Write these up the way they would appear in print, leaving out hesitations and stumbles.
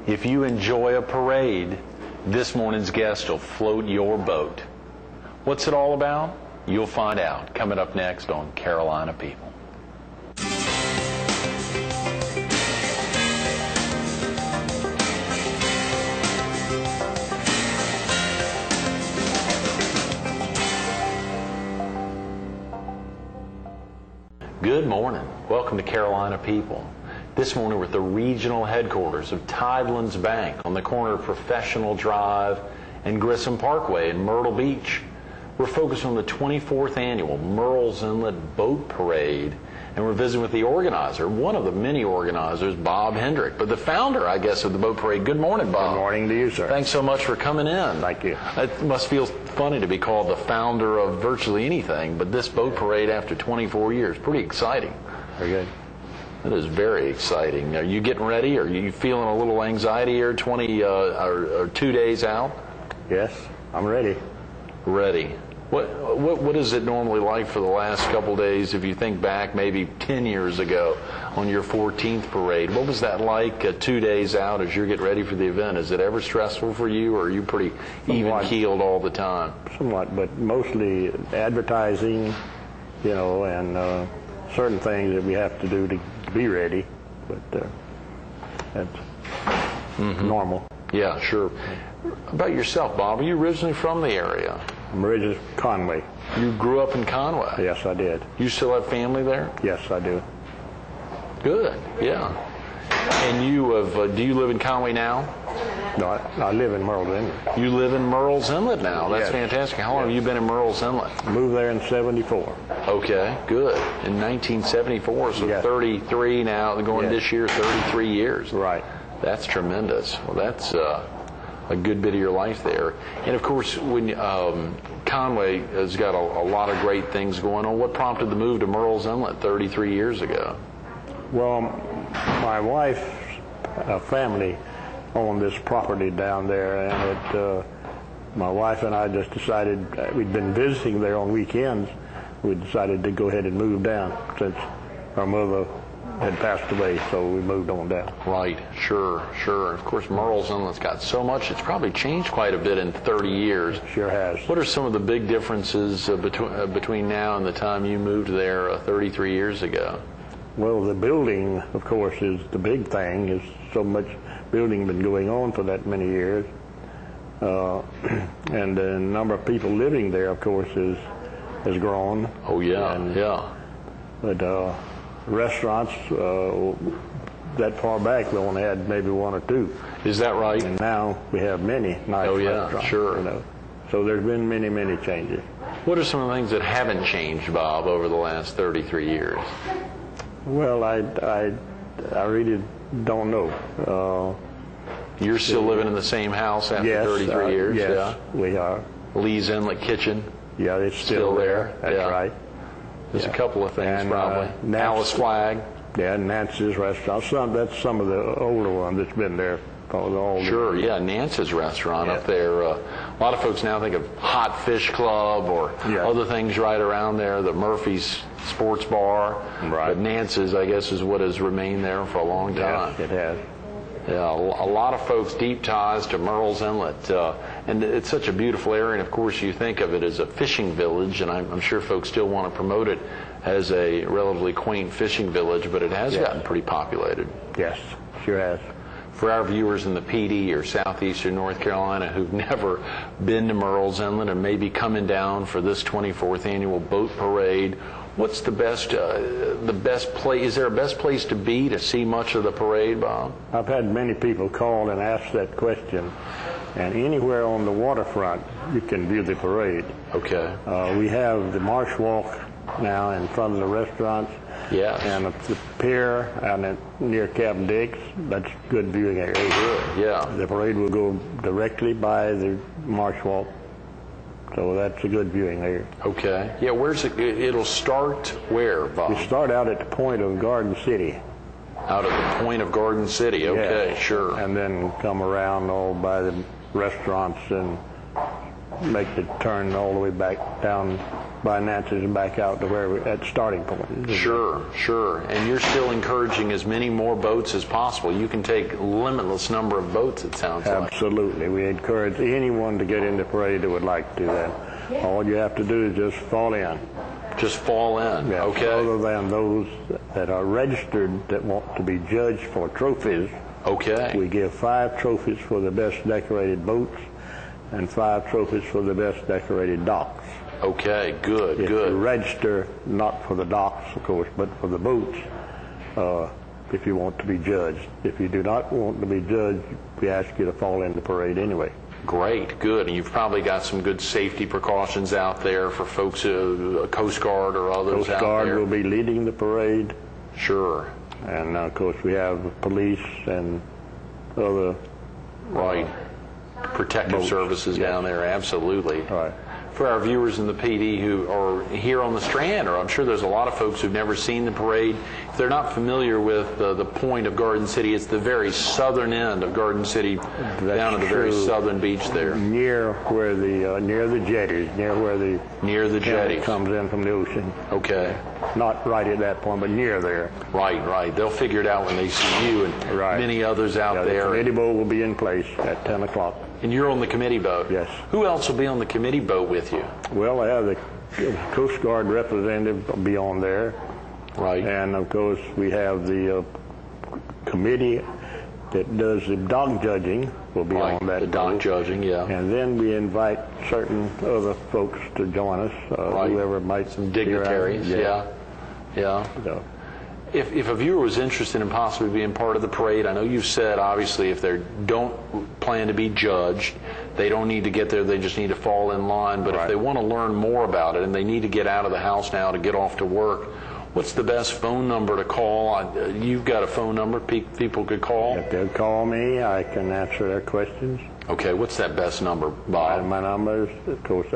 If you enjoy a parade, this morning's guest will float your boat. What's it all about? You'll find out coming up next on Carolina People. Good morning. Welcome to Carolina People. This morning we're at the regional headquarters of Tidelands Bank on the corner of Professional Drive and Grissom Parkway in Myrtle Beach. We're focused on the 24th annual Murrells Inlet Boat Parade, and we're visiting with the organizer, one of the many organizers, Bob Hendrick, but the founder, I guess, of the boat parade. Good morning, Bob. Good morning to you, sir. Thanks so much for coming in. Thank you. It must feel funny to be called the founder of virtually anything, but this boat parade after 24 years, pretty exciting. Very good. That is very exciting. Are you getting ready? Are you feeling a little anxiety here 2 days out? Yes, I'm ready. Ready. What is it normally like for the last couple days, if you think back maybe 10 years ago on your 14th parade? What was that like 2 days out as you're getting ready for the event? Is it ever stressful for you, or are you pretty even-keeled all the time? Somewhat, but mostly advertising, and certain things that we have to do to be ready. But that's normal. Yeah, sure. About yourself, Bob, are you originally from the area? I'm originally Conway. You grew up in Conway? Yes, I did. You still have family there? Yes, I do. Good, yeah. And you have, do you live in Conway now? No, I live in Murrells Inlet. You live in Murrells Inlet now. That's Yes. fantastic. How long have you been in Murrells Inlet? Moved there in '74. Okay, good. In 1974, so Yes. 33 now, going Yes. this year, 33 years. Right. That's tremendous. Well, that's a good bit of your life there. And of course, when Conway has got a lot of great things going on, what prompted the move to Murrells Inlet 33 years ago? Well, my wife's family owned this property down there, and my wife and I just decided, we'd been visiting there on weekends, we decided to go ahead and move down since our mother had passed away, so we moved on down. Right, sure. Of course, Murrells Inlet's got so much, it's probably changed quite a bit in 30 years. Sure has. What are some of the big differences between now and the time you moved there 33 years ago? Well, the building, of course, is the big thing. There's so much building been going on for that many years. And the number of people living there, of course, has grown. Oh, yeah, yeah. But restaurants, that far back, we only had maybe one or two. Is that right? And now we have many nice restaurants. Sure. So there's been many, many changes. What are some of the things that haven't changed, Bob, over the last 33 years? Well, I really don't know. You're still living in the same house after yes, 33 years? Yes, yeah? we are. Lee's Inlet Kitchen? Yeah, it's still there. That's yeah. right. There's a couple of things, and, probably. Alice Flag? Yeah, Nance's Restaurant. That's some of the older ones that's been there. Sure, yeah, Nance's Restaurant up there. A lot of folks now think of Hot Fish Club or other things right around there, the Murphy's Sports Bar. Right. But Nance's, I guess, is what has remained there for a long time. Yes, it has. Yeah, a lot of folks, deep ties to Murrells Inlet. And it's such a beautiful area, and of course you think of it as a fishing village, and I'm sure folks still want to promote it as a relatively quaint fishing village, but it has gotten pretty populated. Yes, sure has. For our viewers in the PD or southeastern North Carolina who've never been to Murrells Inlet and may be coming down for this 24th annual boat parade, what's the best place? Is there a best place to be to see much of the parade, Bob? I've had many people call and ask that question, and anywhere on the waterfront you can view the parade. Okay. We have the Marsh Walk now in front of the restaurants. Yes. And the pier and near Captain Dick's, that's good viewing area. Good, yeah. The parade will go directly by the Marsh Walk, so that's a good viewing area. Okay. Yeah, where's it? It'll start where, Bob? We start out at the point of Garden City. Out at the point of Garden City, okay, Yeah. sure. And then come around all by the restaurants and make the turn all the way back down finances back out to where we're at starting point. Sure, sure. And you're still encouraging as many more boats as possible. You can take limitless number of boats, it sounds like. Absolutely. We encourage anyone to get in the parade that would like to do that. All you have to do is just fall in. Just fall in, yes, okay. Other than those that are registered that want to be judged for trophies. Okay. We give 5 trophies for the best decorated boats and 5 trophies for the best decorated docks. Okay, good, If good. you register, not for the docks, of course, but for the boats, if you want to be judged. If you do not want to be judged, we ask you to fall in the parade anyway. Great, good. And you've probably got some good safety precautions out there for folks, Coast Guard or others Coast out Guard there. will be leading the parade. Sure. And, of course, we have police and other... Right. Protective boats. services Yes. down there, absolutely. Right. For our viewers in the PD who are here on the Strand, or I'm sure there's a lot of folks who've never seen the parade, if they're not familiar with the point of Garden City, it's the very southern end of Garden City, down at the very southern beach there. Near where the near the jetties, near where the jetties comes in from the ocean. Okay. Not right at that point, but near there. Right, right. They'll figure it out when they see you and Right. many others out The there. committee boat will be in place at 10 o'clock. And you're on the committee boat? Yes. Who else will be on the committee boat with you? Well, I have the Coast Guard representative be on there. Right. And, of course, we have the committee that does the dock judging will be Right. on that The dock boat. judging, yeah. And then we invite certain other folks to join us, Right. whoever might Some be around. dignitaries, yeah. Yeah. So, If a viewer was interested in possibly being part of the parade, I know you've said, obviously, if they don't plan to be judged, they don't need to get there, they just need to fall in line. But if Right. they want to learn more about it and they need to get out of the house now to get off to work, what's the best phone number to call? You've got a phone number people could call? if they'll call me, I can answer their questions. Okay, what's that best number, Bob? My number is, of course,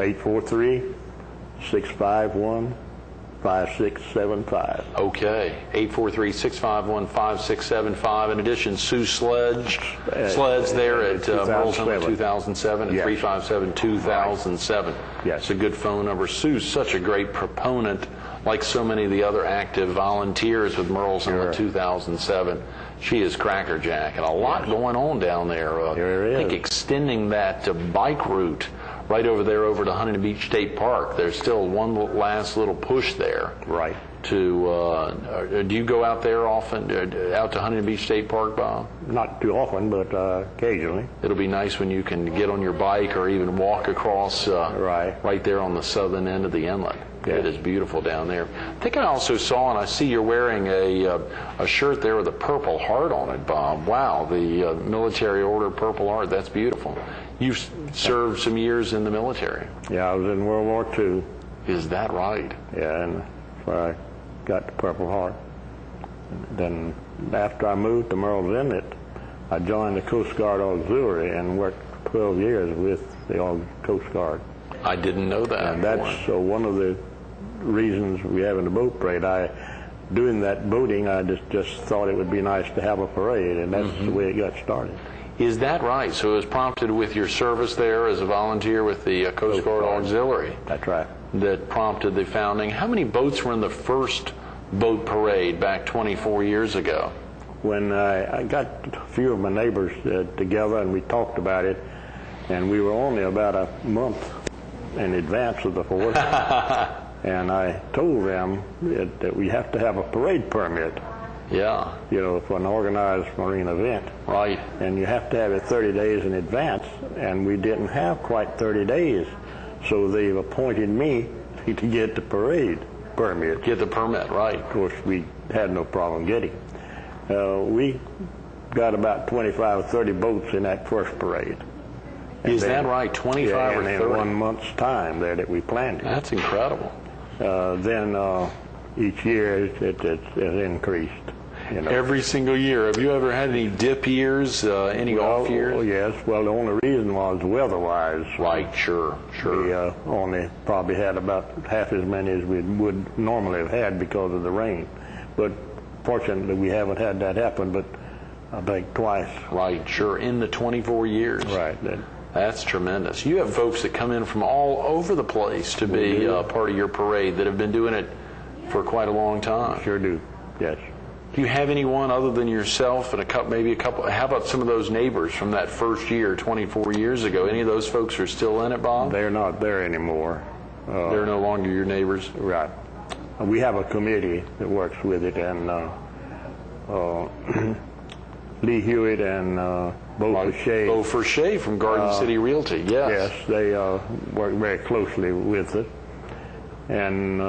843-651-5675. Okay, 843-651-5675. In addition, Sue Sleds there at Merle's Home 2007 at Yes. 357-2007. Yes. It's a good phone number. Sue's such a great proponent, like so many of the other active volunteers with Merle's Home 2007. She is crackerjack, and a lot going on down there. There I think is. extending that bike route right over there over to Huntington Beach State Park. There's still one last little push there. Right. Do you go out there often, out to Huntington Beach State Park, Bob? Not too often, but occasionally. It'll be nice when you can get on your bike or even walk across right there on the southern end of the inlet. Yeah. It is beautiful down there. I think I also saw, and I see you're wearing a shirt there with a Purple Heart on it, Bob. Wow, the Military Order Purple Heart. That's beautiful. You've served some years in the military. Yeah, I was in World War II. Is that right? Yeah, and that's where I got the Purple Heart. Then after I moved to Merle's Inlet, I joined the Coast Guard Auxiliary and worked 12 years with the Coast Guard. I didn't know that. And that's one of the reasons we have in the boat parade. Doing that boating, I just thought it would be nice to have a parade, and that's the way it got started. Is that right? So it was prompted with your service there as a volunteer with the Coast Guard Auxiliary. That's right. That prompted the founding. How many boats were in the first boat parade back 24 years ago? When I got a few of my neighbors together and we talked about it, and we were only about a month in advance of the 4th, and I told them that we have to have a parade permit. Yeah. For an organized marine event. Right. And you have to have it 30 days in advance, and we didn't have quite 30 days. So they've appointed me to get the parade permit. Get the permit, right. Of course, we had no problem getting it. We got about 25 or 30 boats in that first parade. Is that right? 25 or 30? In 1 month's time there that we planned it. That's incredible. Then each year it increased. Every single year. Have you ever had any dip years, any off years? Oh, yes. Well, the only reason was weather-wise. Right, sure. We only probably had about half as many as we would normally have had because of the rain. But fortunately, we haven't had that happen, but I think twice. Right, sure. In the 24 years. Right. That's tremendous. You have folks that come in from all over the place to be part of your parade that have been doing it for quite a long time. Sure do, yes. Do you have anyone other than yourself and maybe a couple? How about some of those neighbors from that first year, 24 years ago? Any of those folks are still in it, Bob? They're not there anymore. They're no longer your neighbors? Right. We have a committee that works with it, and Lee Hewitt and Bo Fouché. Bo Fouché from Garden City Realty, yes. Yes, they work very closely with it. And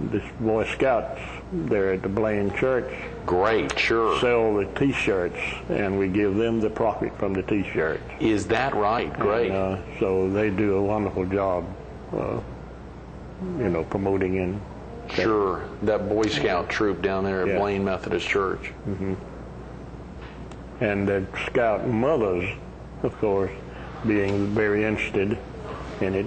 this Boy Scouts there at the Blaine Church. Great, sure. Sell the T-shirts, and we give them the profit from the T-shirts. Is that right? Great. And, so they do a wonderful job, promoting and. Sure, that Boy Scout troop down there at Blaine Methodist Church. Mm-hmm. And the Scout mothers, of course, being very interested in it,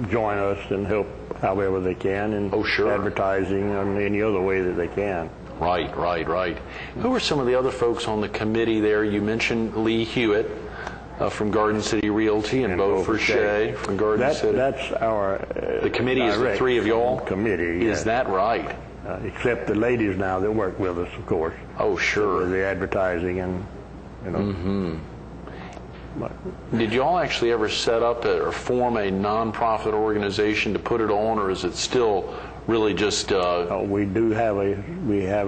join us and help however they can in advertising and any other way that they can. Right. Who are some of the other folks on the committee there? You mentioned Lee Hewitt from Garden City Realty and Bo Fouché from Garden City. That's our the committee is the three of y'all? Committee, Is that right? Except the ladies now that work with us, of course. Oh, sure. So the advertising and, Mm-hmm. Did y'all actually ever set up or form a nonprofit organization to put it on, or is it still really just? We have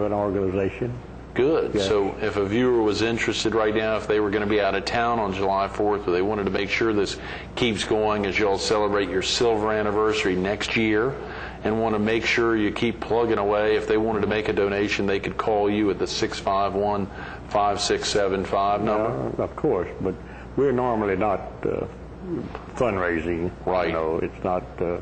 an organization. Good. Yes. So if a viewer was interested right now, if they were going to be out of town on July 4th, or they wanted to make sure this keeps going as y'all celebrate your silver anniversary next year, and want to make sure you keep plugging away, if they wanted to make a donation, they could call you at the 651-5675 number? Of course, but we're normally not fundraising. Right. It's not the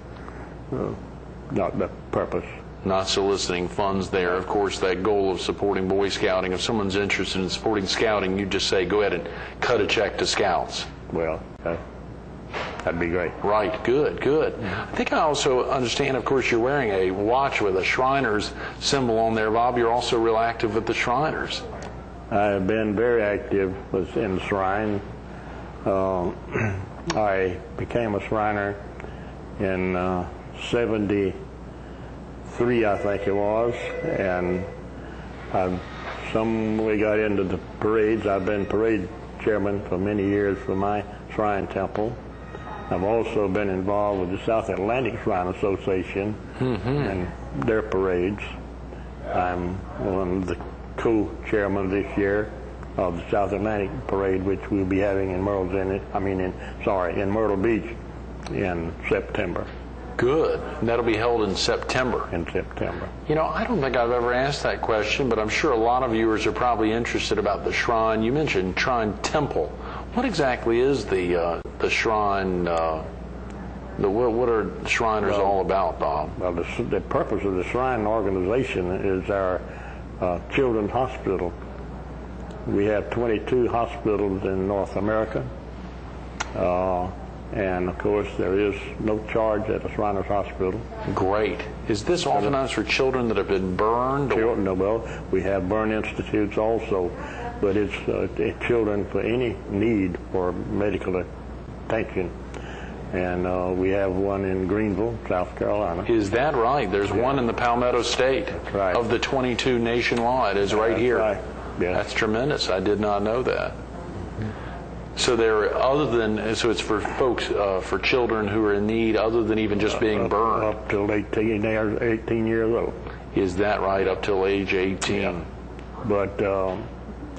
purpose. Not soliciting funds there. Of course, that goal of supporting Boy Scouting, if someone's interested in supporting Scouting, you just say, go ahead and cut a check to Scouts. Well, that'd be great. Right, good. I think I also understand, of course, you're wearing a watch with a Shriners symbol on there, Bob. You're also real active with the Shriners. I've been very active in the Shrine. I became a Shriner in 73, I think it was, and we got into the parades. I've been parade chairman for many years for my Shrine Temple. I've also been involved with the South Atlantic Shrine Association and their parades. I'm one of the co-chairman this year of the South Atlantic Parade, which we'll be having in Myrtle Beach in September. Good. And that'll be held in September. In September. I don't think I've ever asked that question, but I'm sure a lot of viewers are probably interested about the Shrine. You mentioned Shrine Temple. What exactly is the Shrine? What are the Shriners all about, Bob? Well, the purpose of the Shrine organization is our children's hospital. We have 22 hospitals in North America. And, of course, there is no charge at the Shriners Hospital. Great. Is this oftentimes for children that have been burned? Well, we have burn institutes also, but it's children for any need for medical attention. And we have one in Greenville, South Carolina. Is that right? There's one in the Palmetto State. That's right. Of the 22 nationwide is right here. Right. Yeah. That's tremendous. I did not know that. So it's for folks, for children who are in need, other than even just being burned. Up till 18 years old. Is that right? Up till age 18. Yeah. But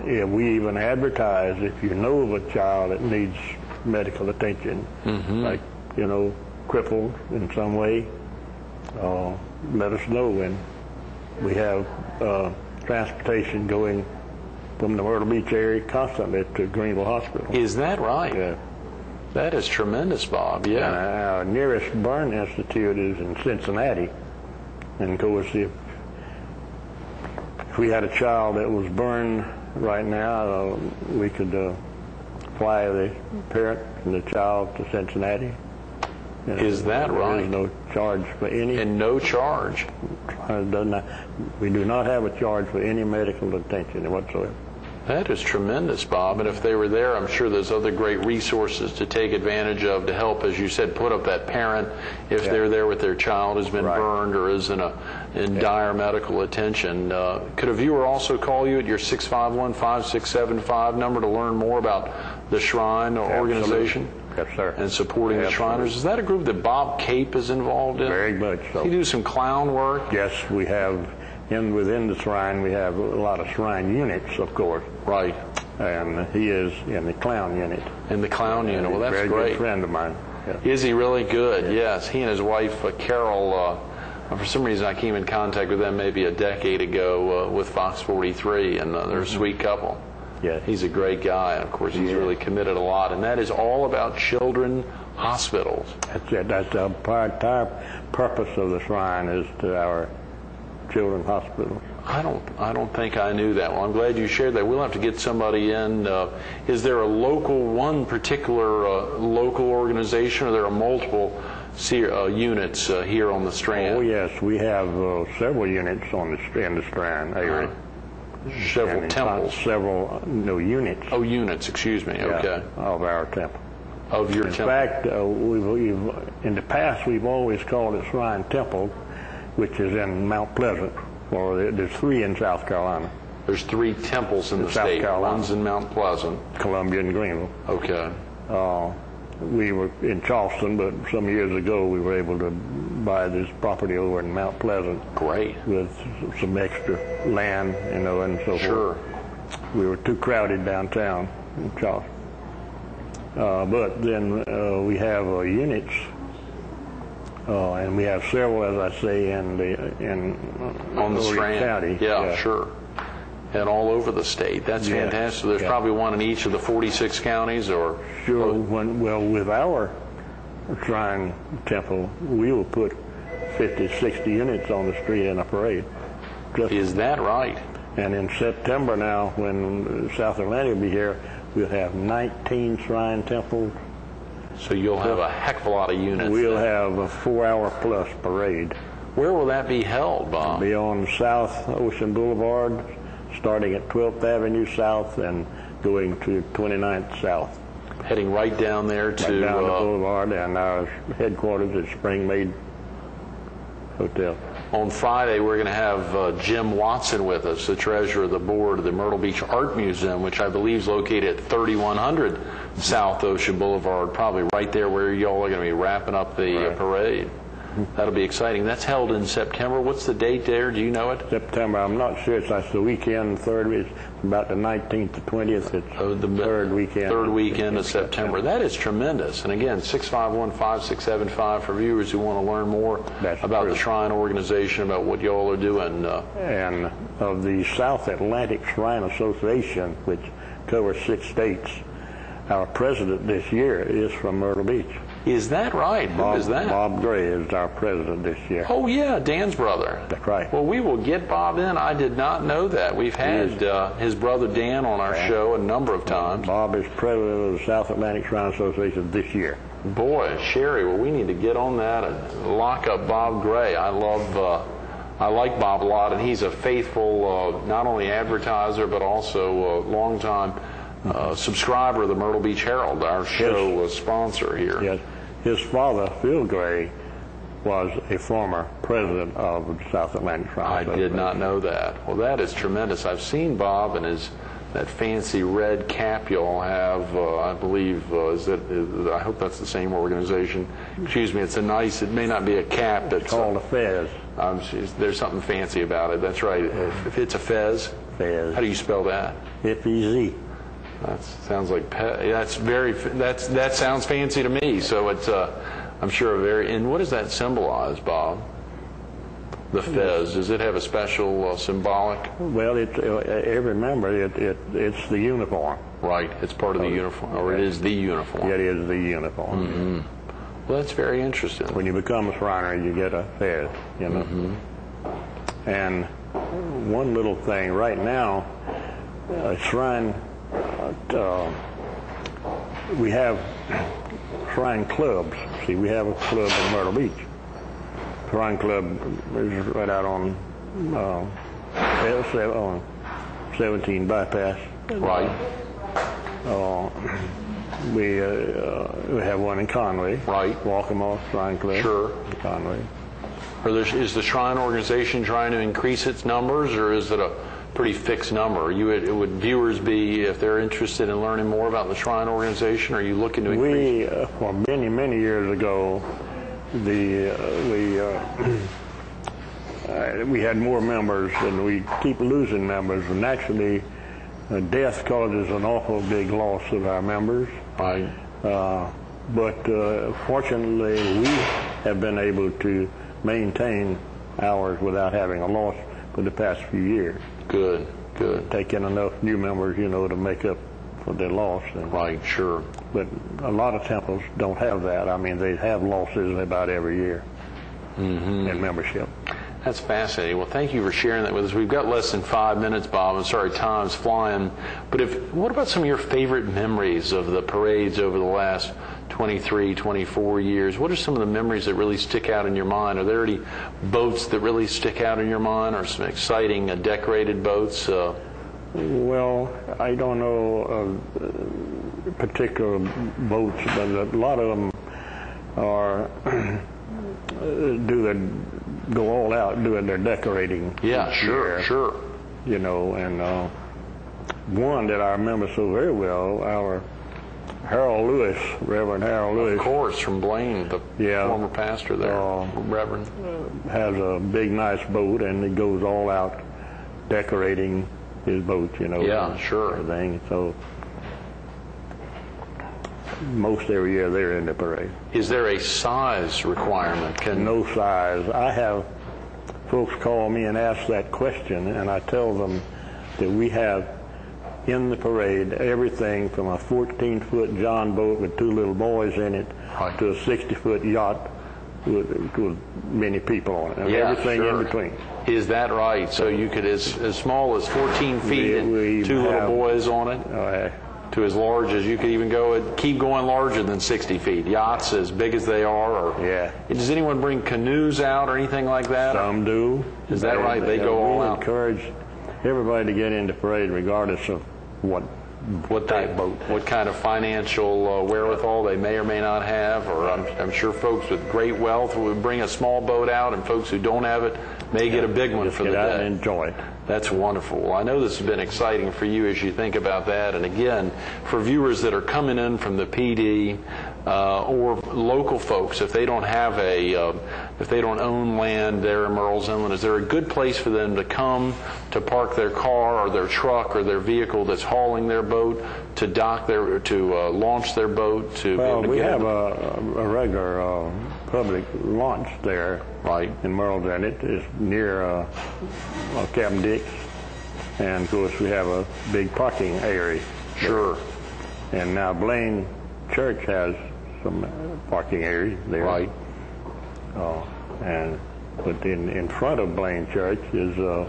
we even advertise, if you know of a child that needs medical attention, like crippled in some way, let us know. And we have transportation going from the Myrtle Beach area constantly to Greenville Hospital. Is that right? Yeah. That is tremendous, Bob. Yeah. And our nearest burn institute is in Cincinnati. And of course, if we had a child that was burned right now, we could fly the parent and the child to Cincinnati. Is that right? There is no charge for any. And no charge? We do not have a charge for any medical attention whatsoever. That is tremendous, Bob. And if they were there, I'm sure there's other great resources to take advantage of to help, as you said, put up that parent if they're there with their child who's been burned or is in dire medical attention. Could a viewer also call you at your 651-5675 number to learn more about the Shrine organization? Yes, sir. And supporting the Shriners. Is that a group that Bob Cape is involved in? Very much so. You do some clown work? Yes, we have. Within the Shrine, we have a lot of Shrine units, of course. Right. And he is in the clown unit. In the clown unit. Well, that's very great. Good friend of mine. Yeah. Is he really good? Yes. He and his wife, Carol, for some reason I came in contact with them maybe a decade ago with Fox 43, and they're a sweet couple. Yeah. He's a great guy, and of course he's really committed a lot, and that is all about children hospitals. That's it. That's the entire purpose of the Shrine is to our children's hospital. I don't think I knew that. Well, I'm glad you shared that. We'll have to get somebody in. Is there a one particular local organization, or there are multiple units here on the Strand? Oh yes, we have several units in the Strand area. Several temples. Several units. Oh, units. Excuse me. Okay. Of our temple. Of your temple. In fact, in the past we've always called it Shrine Temple, which is in Mount Pleasant. Or there's 3 in South Carolina. There's 3 temples in the state. One's in Mount Pleasant, Columbia, and Greenville. Okay. We were in Charleston, but some years ago we were able to buy this property over in Mount Pleasant. Great. With some extra land, and so sure. forth. We were too crowded downtown in Charleston. But then we have units. And we have several, as I say, on the Strand County. Yeah, sure. And all over the state. That's fantastic. There's probably one in each of the 46 counties, or sure. Well, with our Shrine Temple, we will put 50, 60 units on the street in a parade. Is that right? And in September now, when South Atlanta will be here, we'll have 19 Shrine Temples. So you'll have a heck of a lot of units. We'll have a 4-hour-plus parade. Where will that be held, Bob? It'll be on South Ocean Boulevard, starting at 12th Avenue South and going to 29th South. Heading right down there to... down the boulevard, and our headquarters at Springmaid Hotel. On Friday, we're going to have Jim Watson with us, the treasurer of the board of the Myrtle Beach Art Museum, which I believe is located at 3100 South Ocean Boulevard, probably right there where y'all are going to be wrapping up the parade. That'll be exciting. That's held in September. What's the date there? Do you know it? September. I'm not sure. It's the weekend, it's about the 19th to 20th. It's the third weekend. Third weekend of September. That is tremendous. And again, 651-5675 for viewers who want to learn more about the Shrine organization, about what y'all are doing. And of the South Atlantic Shrine Association, which covers 6 states, our president this year is from Myrtle Beach. Is that right? Who is that? Bob Gray is our president this year. Oh, yeah, Dan's brother. That's right. Well, we will get Bob in. I did not know that. We've had his brother Dan on our show a number of times. Bob is president of the South Atlantic Shrine Association this year. Boy, Sherry, well, we need to get on that and lock up Bob Gray. I like Bob a lot, and he's a faithful not only advertiser but also longtime subscriber of the Myrtle Beach Herald, our show sponsor here. Yes. His father, Phil Gray, was a former president of the South Atlantic Shrine. I did not know that. Well, that is tremendous. I've seen Bob and that fancy red cap you all have. I believe I hope that's the same organization. Excuse me. It may not be a cap. It's called a fez. There's something fancy about it. That's right. If it's a fez. Fez. How do you spell that? F-E-Z. That sounds like that sounds fancy to me. So it's I'm sure and what does that symbolize, Bob? The fez, does it have a special symbolic? Well, every member, it's the uniform. Right, it's part of the uniform, or it is the uniform. It is the uniform. Mm-hmm. Well, that's very interesting. When you become a Shriner, you get a fez, Mm-hmm. And one little thing, right now, a Shrine, we have Shrine clubs. See, we have a club in Myrtle Beach. Shrine Club is right out on 17 Bypass Right. We have one in Conway. Right. Walkamoff, Shrine Cliff. Sure. Conway. Is the Shrine organization trying to increase its numbers, or is it a pretty fixed number? Would viewers be, if they're interested in learning more about the Shrine organization, are you looking to increase? For many years ago, we had more members, and we keep losing members, and actually death causes an awful big loss of our members. Right. But fortunately, we have been able to maintain ours without having a loss for the past few years. Good. Take in enough new members, to make up for their loss. Right, sure. But a lot of temples don't have that. I mean, they have losses about every year in membership. That's fascinating. Well, thank you for sharing that with us. We've got less than 5 minutes, Bob. I'm sorry, time's flying. But what about some of your favorite memories of the parades over the last 23, 24 years? What are some of the memories that really stick out in your mind? Are there any boats that really stick out in your mind, or some exciting decorated boats? Well, I don't know of particular boats, but a lot of them are go all out doing their decorating. Yeah, sure. And one that I remember so very well, our Harold Lewis, Reverend Harold Lewis. Of course, from Blaine, the former pastor there, Reverend. Has a big, nice boat, and he goes all out decorating his boat, Yeah, sure. Everything. So most every year they're in the parade. Is there a size requirement? No size. I have folks call me and ask that question, and I tell them that we have in the parade everything from a 14-foot John boat with 2 little boys in it to a 60-foot yacht with many people on it, and everything in between. Is that right? So you could, as small as 14 feet and 2 little boys on it? To as large as you could even go, keep going larger than 60 feet. Yachts as big as they are. Does anyone bring canoes out or anything like that? Some do. Is that right? They go all out. We encourage everybody to get into parade regardless of what type boat. What kind of financial wherewithal they may or may not have, or I'm sure folks with great wealth would bring a small boat out, and folks who don't have it may get a big one for the day. Get out and enjoy it. That's wonderful. Well, I know this has been exciting for you as you think about that. And again, for viewers that are coming in from the PD or local folks, if they don't have if they don't own land there in Murrells Inland, is there a good place for them to come to park their car or their truck or their vehicle that's hauling their boat, to dock to launch their boat? Well, we have a regular public launch there. Right. In Murrells, and it is near Captain Dick's, and of course we have a big parking area. Sure. And now Blaine Church has some parking areas there. Right. But in front of Blaine Church is a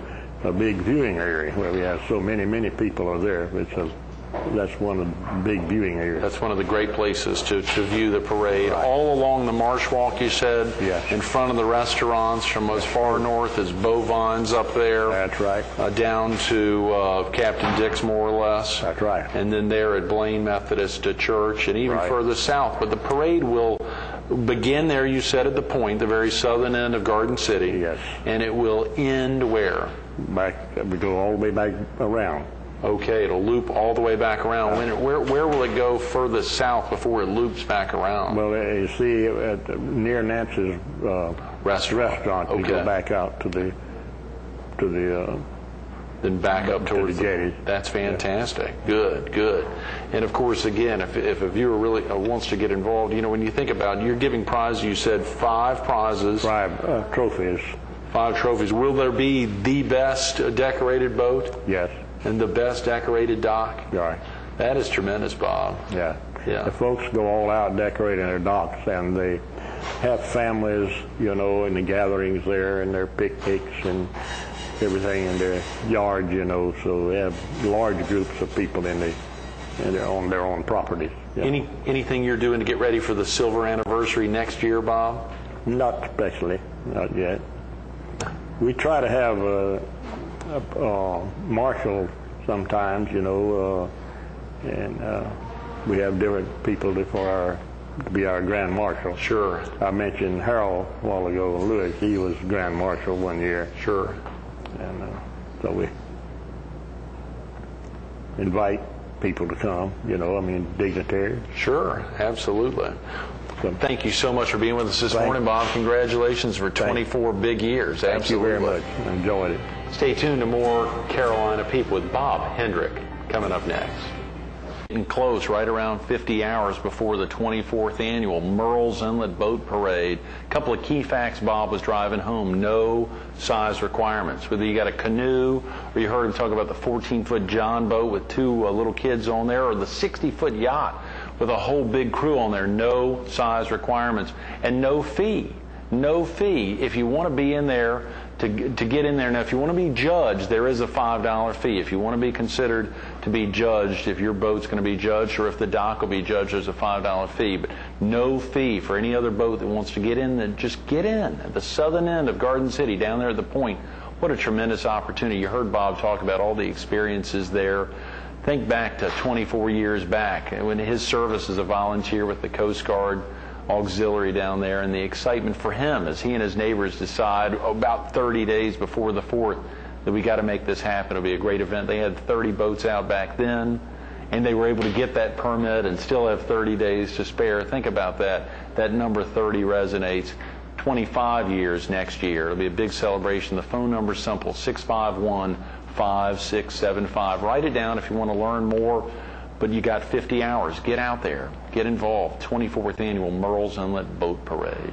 big viewing area where we have so many people are there. That's one of the big viewing areas. That's one of the great places to view the parade. Right. All along the Marsh Walk, you said? Yes. In front of the restaurants, from as far north as Bovines up there. That's right. Down to Captain Dick's, more or less. That's right. And then there at Blaine Methodist Church, and even further south. But the parade will begin there, you said, at the point, the very southern end of Garden City. Yes. And it will end where? We go all the way back around. Okay, it'll loop all the way back around. Where will it go furthest south before it loops back around? Well, you see, near Nance's restaurant, you go back out to the then back up towards the jetty. That's fantastic. Yeah. Good. And of course, again, if a viewer really wants to get involved, when you think about it, you're giving prizes. You said 5 prizes. 5 trophies. 5 trophies. Will there be the best decorated boat? Yes. And the best decorated dock? Right. That is tremendous, Bob. Yeah. The folks go all out decorating their docks, and they have families, in the gatherings there, and their picnics and everything in their yard, so they have large groups of people on their own property. Yeah. Anything you're doing to get ready for the silver anniversary next year, Bob? Not especially, not yet. We try to have Marshall sometimes, you know, and we have different people to be our Grand Marshal. Sure. I mentioned Harold a while ago, Lewis. He was Grand Marshal one year. Sure. And so we invite people to come, you know, I mean, dignitaries. Sure, absolutely. So, thank you so much for being with us this morning, Bob. Congratulations for 24 big years. Thank you very much. I enjoyed it. Stay tuned to more Carolina People with Bob Hendrick coming up next. Getting close, right around 50 hours before the 24th annual Murrells Inlet Boat Parade. A couple of key facts Bob was driving home. No size requirements. Whether you got a canoe, or you heard him talk about the 14-foot John boat with two little kids on there, or the 60-foot yacht with a whole big crew on there. No size requirements. And no fee. No fee. If you want to be in there, to get in there. Now, if you want to be judged, there is a $5 fee. If you want to be considered to be judged, if your boat's going to be judged, or if the dock will be judged, there's a $5 fee. But no fee for any other boat that wants to get in. Then just get in at the southern end of Garden City, down there at the point. What a tremendous opportunity. You heard Bob talk about all the experiences there. Think back to 24 years back when his service as a volunteer with the Coast Guard Auxiliary down there, and the excitement for him as he and his neighbors decide about 30 days before the 4th that we got to make this happen. It'll be a great event. They had 30 boats out back then, and they were able to get that permit and still have 30 days to spare. Think about that. That number 30 resonates. 25 years next year. It'll be a big celebration. The phone number's simple, 651-5675. Write it down if you want to learn more. But you got 50 hours. Get out there. Get involved. 24th Annual Murrells Inlet Boat Parade.